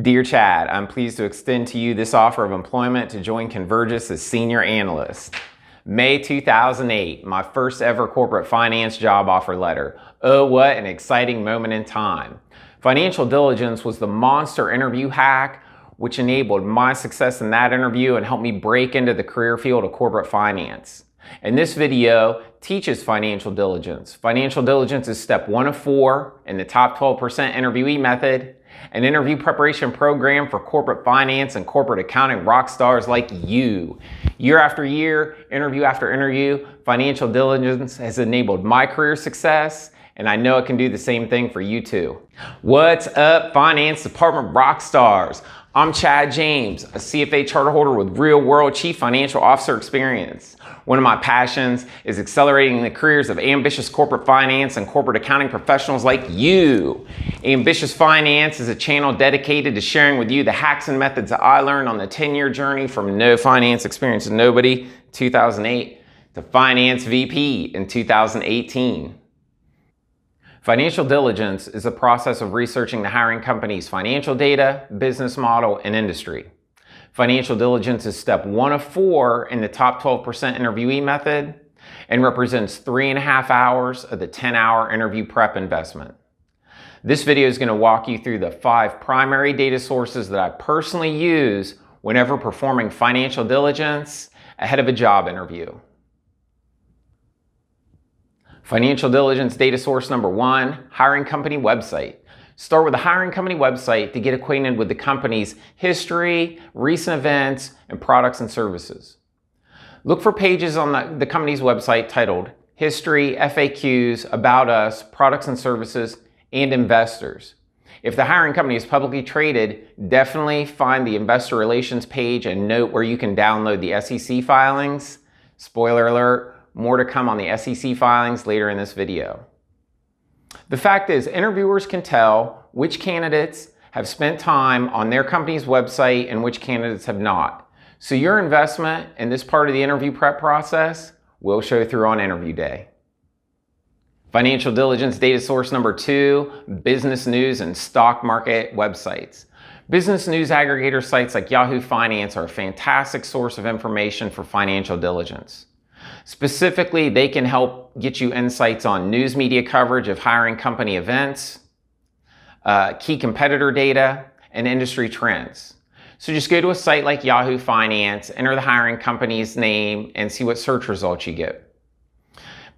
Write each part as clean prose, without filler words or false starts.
Dear Chad, I'm pleased to extend to you this offer of employment to join Convergys as Senior Analyst. May 2008, my first ever corporate finance job offer letter. Oh, what an exciting moment in time. Financial Diligence was the monster interview hack which enabled my success in that interview and helped me break into the career field of corporate finance. And this video teaches financial diligence. Financial diligence is step 1 of 4 in the top 12% interviewee method, an interview preparation program for corporate finance and corporate accounting rock stars like you. Year after year, interview after interview, financial diligence has enabled my career success, and I know it can do the same thing for you too. What's up, finance department rock stars? I'm Chad James, a CFA charter holder with real-world chief financial officer experience. One of my passions is accelerating the careers of ambitious corporate finance and corporate accounting professionals like you. Ambitious Finance is a channel dedicated to sharing with you the hacks and methods that I learned on the 10-year journey from no finance experience to nobody, 2008, to finance VP in 2018. Financial diligence is a process of researching the hiring company's financial data, business model, and industry. Financial diligence is step 1 of 4 in the top 12% interviewee method and represents 3.5 hours of the 10-hour interview prep investment. This video is going to walk you through the 5 primary data sources that I personally use whenever performing financial diligence ahead of a job interview. Financial diligence data source number 1, hiring company website. Start with the hiring company website to get acquainted with the company's history, recent events, and products and services. Look for pages on the company's website titled History, FAQs, About Us, Products and Services, and Investors. If the hiring company is publicly traded, definitely find the investor relations page and note where you can download the SEC filings. Spoiler alert, more to come on the SEC filings later in this video. The fact is, interviewers can tell which candidates have spent time on their company's website and which candidates have not. So your investment in this part of the interview prep process will show through on interview day. Financial diligence data source number 2, business news and stock market websites. Business news aggregator sites like Yahoo Finance are a fantastic source of information for financial diligence. Specifically, they can help get you insights on news media coverage of hiring company events, key competitor data, and industry trends. So just go to a site like Yahoo Finance, enter the hiring company's name, and see what search results you get.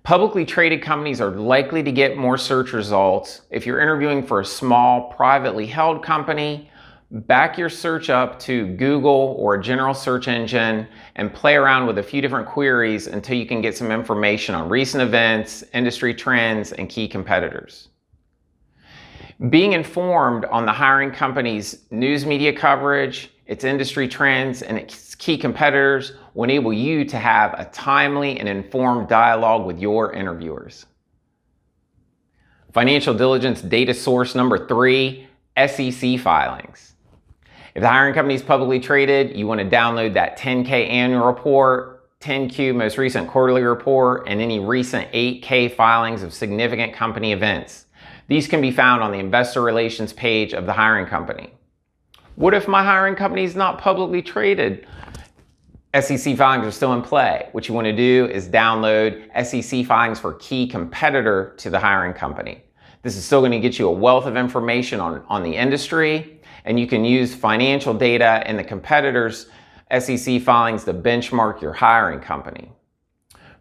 Publicly traded companies are likely to get more search results. If you're interviewing for a small, privately held company, back your search up to Google or a general search engine and play around with a few different queries until you can get some information on recent events, industry trends, and key competitors. Being informed on the hiring company's news media coverage, its industry trends, and its key competitors will enable you to have a timely and informed dialogue with your interviewers. Financial diligence data source number 3, SEC filings. If the hiring company is publicly traded, you want to download that 10K annual report, 10Q most recent quarterly report, and any recent 8K filings of significant company events. These can be found on the investor relations page of the hiring company. What if my hiring company is not publicly traded? SEC filings are still in play. What you want to do is download SEC filings for key competitor to the hiring company. This is still going to get you a wealth of information on the industry, and you can use financial data and the competitors' SEC filings to benchmark your hiring company.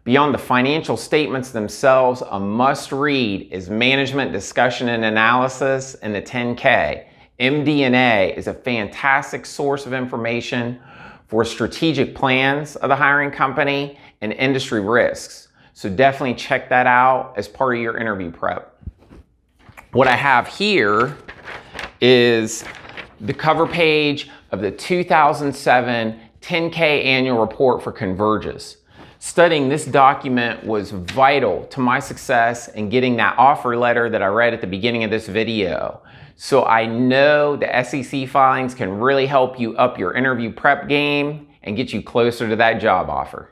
Beyond the financial statements themselves, a must-read is Management Discussion and Analysis and the 10K. MD&A is a fantastic source of information for strategic plans of the hiring company and industry risks. So definitely check that out as part of your interview prep. What I have here is the cover page of the 2007 10K annual report for Convergys. Studying this document was vital to my success in getting that offer letter that I read at the beginning of this video. So I know the SEC filings can really help you up your interview prep game and get you closer to that job offer.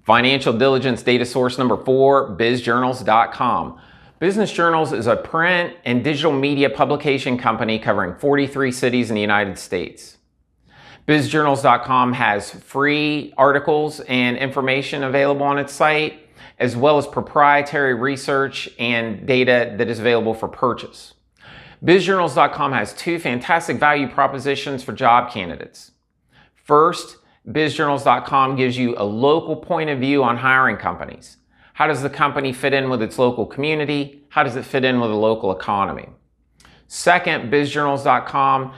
Financial diligence data source number 4, bizjournals.com. Business Journals is a print and digital media publication company covering 43 cities in the United States. BizJournals.com has free articles and information available on its site, as well as proprietary research and data that is available for purchase. BizJournals.com has two fantastic value propositions for job candidates. First, BizJournals.com gives you a local point of view on hiring companies. How does the company fit in with its local community? How does it fit in with the local economy? Second, BizJournals.com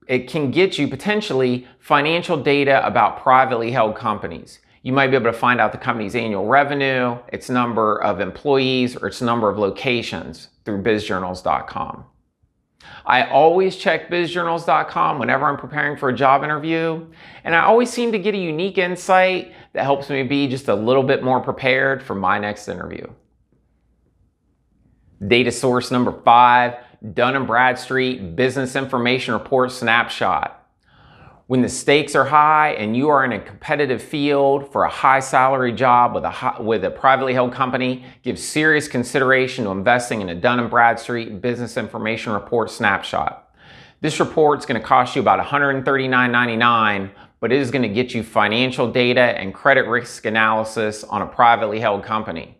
it can get you potentially financial data about privately held companies. You might be able to find out the company's annual revenue, its number of employees, or its number of locations through BizJournals.com. I always check BizJournals.com whenever I'm preparing for a job interview, and I always seem to get a unique insight that helps me be just a little bit more prepared for my next interview. Data source number 5, Dun & Bradstreet Business Information Report Snapshot. When the stakes are high and you are in a competitive field for a high salary job with a privately held company, give serious consideration to investing in a Dun & Bradstreet Business Information Report Snapshot. This report is going to cost you about $139.99, but it is going to get you financial data and credit risk analysis on a privately held company.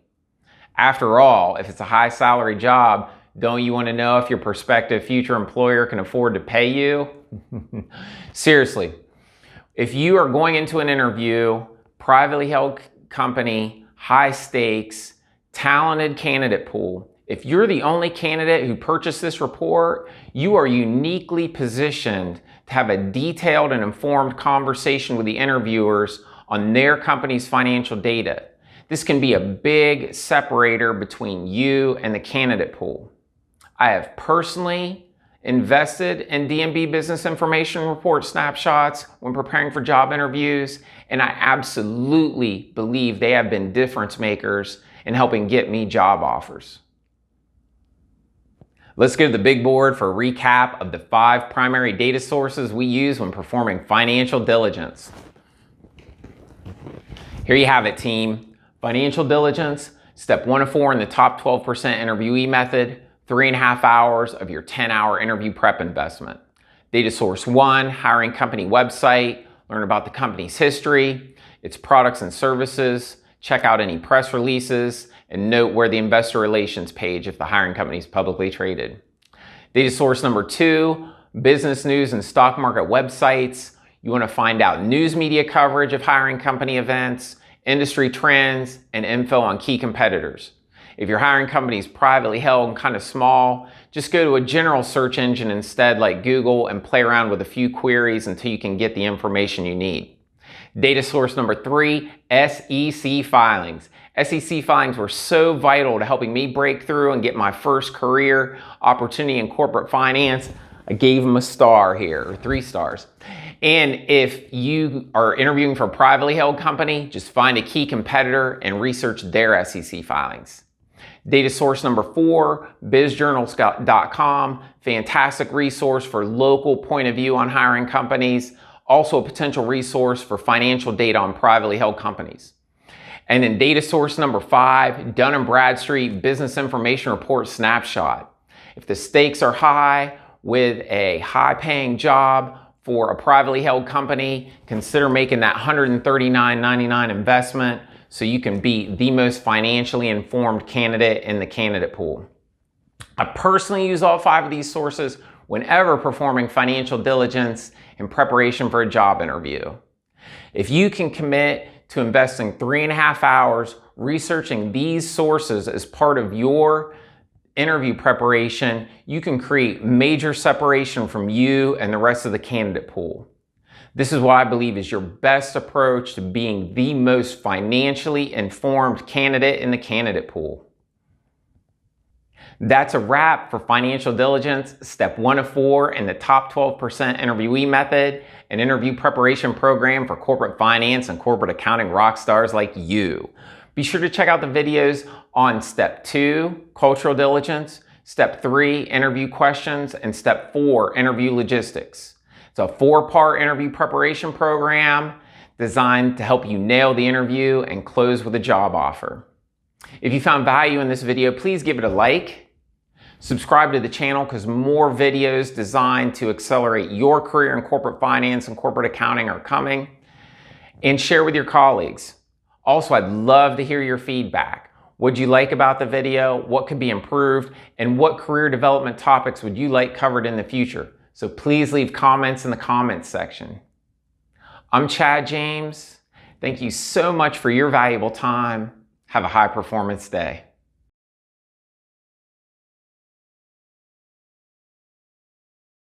After all, if it's a high salary job, don't you want to know if your prospective future employer can afford to pay you? Seriously, if you are going into an interview, privately held company, high stakes, talented candidate pool, if you're the only candidate who purchased this report, you are uniquely positioned to have a detailed and informed conversation with the interviewers on their company's financial data. This can be a big separator between you and the candidate pool. I have personally invested in D&B Business Information Report snapshots when preparing for job interviews, and I absolutely believe they have been difference makers in helping get me job offers. Let's go to the big board for a recap of the 5 primary data sources we use when performing financial diligence. Here you have it, team. Financial diligence, step 1 of 4 in the top 12% interviewee method, 3.5 hours of your 10-hour interview prep investment. Data source 1, hiring company website, learn about the company's history, its products and services, check out any press releases, and note where the investor relations page if the hiring company is publicly traded. Data source number 2, business news and stock market websites. You want to find out news media coverage of hiring company events, industry trends, and info on key competitors. If your hiring company is privately held and kind of small, just go to a general search engine instead like Google and play around with a few queries until you can get the information you need. Data source number 3, SEC filings. SEC filings were so vital to helping me break through and get my first career opportunity in corporate finance. I gave them a star here, or 3 stars. And if you are interviewing for a privately held company, just find a key competitor and research their SEC filings. Data source number 4, BizJournals.com, fantastic resource for local point of view on hiring companies, also a potential resource for financial data on privately held companies. And then data source number 5, Dun & Bradstreet Business Information Report Snapshot. If the stakes are high with a high-paying job for a privately held company, consider making that $139.99 investment so you can be the most financially informed candidate in the candidate pool. I personally use all 5 of these sources whenever performing financial diligence in preparation for a job interview. If you can commit to investing 3.5 hours researching these sources as part of your interview preparation, you can create major separation from you and the rest of the candidate pool. This is what I believe is your best approach to being the most financially informed candidate in the candidate pool. That's a wrap for financial diligence, step 1 of 4 in the top 12% interviewee method, an interview preparation program for corporate finance and corporate accounting rock stars like you. Be sure to check out the videos on step 2, cultural diligence, step 3, interview questions, and step 4, interview logistics. It's a 4-part interview preparation program designed to help you nail the interview and close with a job offer. If you found value in this video, please give it a like. Subscribe to the channel because more videos designed to accelerate your career in corporate finance and corporate accounting are coming. And share with your colleagues. Also, I'd love to hear your feedback. What did you like about the video? What could be improved? And what career development topics would you like covered in the future? So please leave comments in the comments section. I'm Chad James. Thank you so much for your valuable time. Have a high performance day.